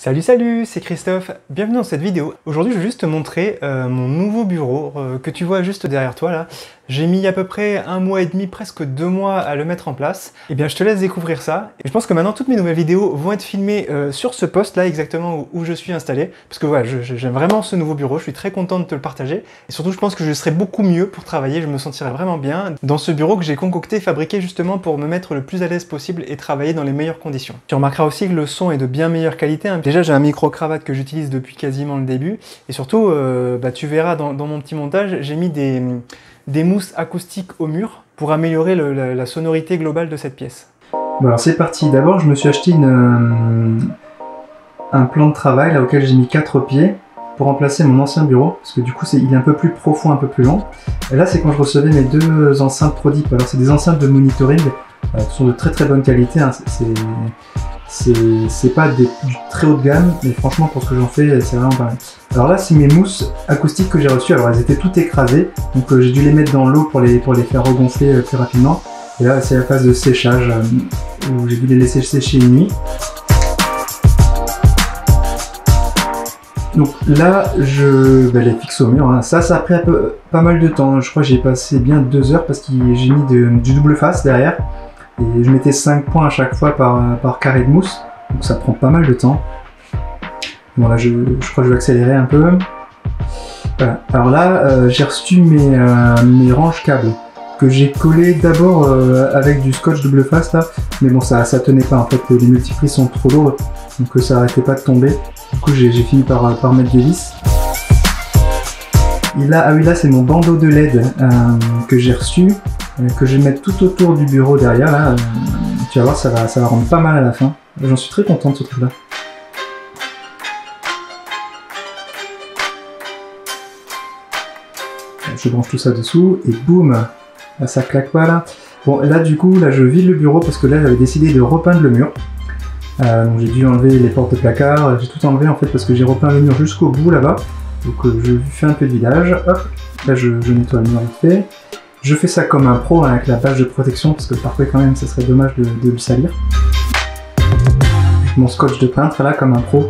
Salut, c'est Christophe, bienvenue dans cette vidéo. Aujourd'hui je vais juste te montrer mon nouveau bureau que tu vois juste derrière toi là. J'ai mis à peu près 1 mois et demi, presque 2 mois à le mettre en place. Et bien je te laisse découvrir ça. Et je pense que maintenant toutes mes nouvelles vidéos vont être filmées sur ce poste là exactement où je suis installé. Parce que voilà, j'aime vraiment ce nouveau bureau, je suis très content de te le partager. Et surtout je pense que je serai beaucoup mieux pour travailler, je me sentirai vraiment bien dans ce bureau que j'ai concocté et fabriqué justement pour me mettre le plus à l'aise possible et travailler dans les meilleures conditions. Tu remarqueras aussi que le son est de bien meilleure qualité. Déjà j'ai un micro-cravate que j'utilise depuis quasiment le début. Et surtout, tu verras dans mon petit montage, j'ai mis des mousses acoustiques au mur pour améliorer la sonorité globale de cette pièce. Bon alors c'est parti, d'abord je me suis acheté un plan de travail là, auquel j'ai mis 4 pieds pour remplacer mon ancien bureau, parce que du coup il est un peu plus profond, un peu plus long. Et là c'est quand je recevais mes 2 enceintes ProDeep. Alors c'est des enceintes de monitoring, qui sont de très bonne qualité, hein. C'est pas du très haut de gamme, mais franchement pour ce que j'en fais, c'est vraiment pas mal. Alors là, c'est mes mousses acoustiques que j'ai reçues. Alors elles étaient toutes écrasées, donc j'ai dû les mettre dans l'eau pour les faire regonfler plus rapidement. Et là, c'est la phase de séchage où j'ai dû les laisser sécher une nuit. Donc là, je les fixe au mur. Hein. Ça a pris pas mal de temps. Je crois que j'ai passé bien 2 heures parce que j'ai mis du double face derrière. Et je mettais 5 points à chaque fois par carré de mousse, donc ça prend pas mal de temps. Bon là je crois que je vais accélérer un peu. Voilà. Alors là j'ai reçu mes ranges câbles que j'ai collé d'abord avec du scotch double face là, mais bon ça tenait pas en fait, les multiprises sont trop lourdes, donc ça arrêtait pas de tomber. Du coup j'ai fini par mettre des vis. Et là, ah oui, là c'est mon bandeau de LED que j'ai reçu, que je vais mettre tout autour du bureau derrière là. Tu vas voir, ça va rendre pas mal à la fin. J'en suis très content de ce truc là. Je branche tout ça dessous et boum, là ça claque pas là. Bon là du coup là je vide le bureau parce que là j'avais décidé de repeindre le mur. Donc j'ai dû enlever les portes de placard, j'ai tout enlevé en fait parce que j'ai repeint le mur jusqu'au bout là-bas. Donc je fais un peu de vidage, hop, là je nettoie le mur vite fait. Je fais ça comme un pro hein, avec la bâche de protection parce que parfois quand même ça serait dommage de le salir. Avec mon scotch de peintre là comme un pro.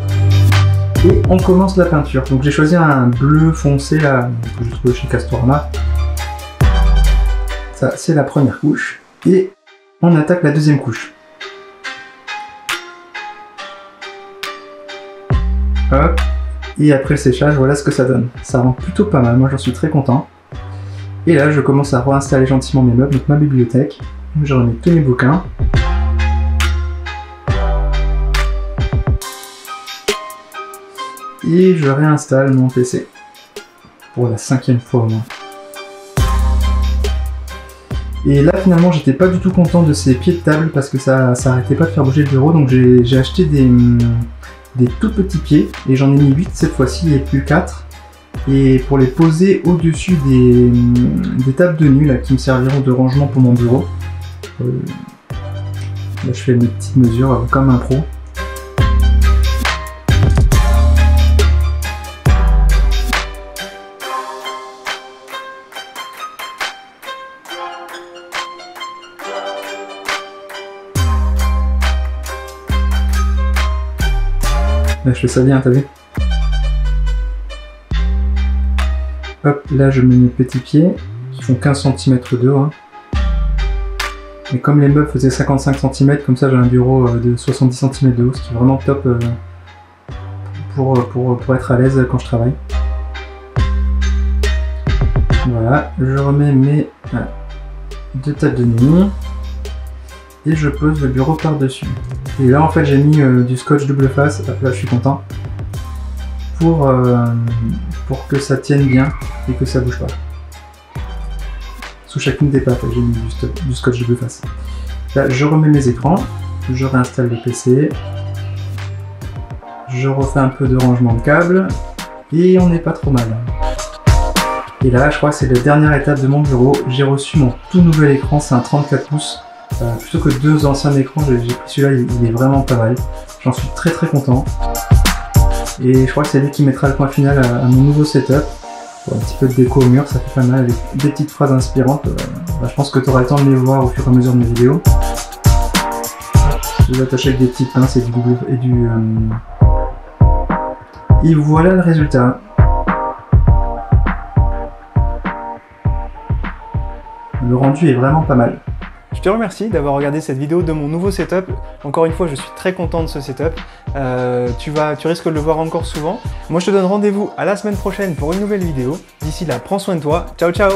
Et on commence la peinture. Donc j'ai choisi un bleu foncé là, que j'ai trouvé chez Castorama. Ça c'est la première couche. Et on attaque la deuxième couche. Hop. Et après le séchage, voilà ce que ça donne. Ça rend plutôt pas mal, moi j'en suis très content. Et là je commence à réinstaller gentiment mes meubles, donc ma bibliothèque. Je remets tous mes bouquins. Et je réinstalle mon PC. Pour la 5e fois au moins. Et là finalement j'étais pas du tout content de ces pieds de table parce que ça arrêtait pas de faire bouger le bureau, donc j'ai acheté des tout petits pieds, et j'en ai mis 8 cette fois-ci et plus 4, et pour les poser au-dessus des tables de nuit là, qui me serviront de rangement pour mon bureau. Là je fais mes petites mesures comme un pro. Là je fais ça bien, t'as vu? Hop, là je mets mes petits pieds, qui font 15 cm de haut. Hein. Et comme les meubles faisaient 55 cm, comme ça j'ai un bureau de 70 cm de haut, ce qui est vraiment top pour être à l'aise quand je travaille. Voilà, je remets mes 2 tables de nuit, et je pose le bureau par-dessus. Et là en fait j'ai mis du scotch double face, là je suis content, pour que ça tienne bien et que ça bouge pas. Sous chacune des pattes j'ai mis du scotch double face. Là je remets mes écrans, je réinstalle le PC, je refais un peu de rangement de câbles, et on n'est pas trop mal. Et là je crois que c'est la dernière étape de mon bureau, j'ai reçu mon tout nouvel écran, c'est un 34 pouces. Plutôt que 2 anciens écrans, j'ai pris celui-là, il est vraiment pas mal. J'en suis très content. Et je crois que c'est lui qui mettra le point final à mon nouveau setup. Pour un petit peu de déco au mur, ça fait pas mal avec des petites phrases inspirantes. Je pense que tu auras le temps de les voir au fur et à mesure de mes vidéos. Je les attache avec des petites pinces et du Et voilà le résultat. Le rendu est vraiment pas mal. Je te remercie d'avoir regardé cette vidéo de mon nouveau setup. Encore une fois, je suis très content de ce setup. Tu risques de le voir encore souvent. Moi, je te donne rendez-vous à la semaine prochaine pour une nouvelle vidéo. D'ici là, prends soin de toi. Ciao, ciao!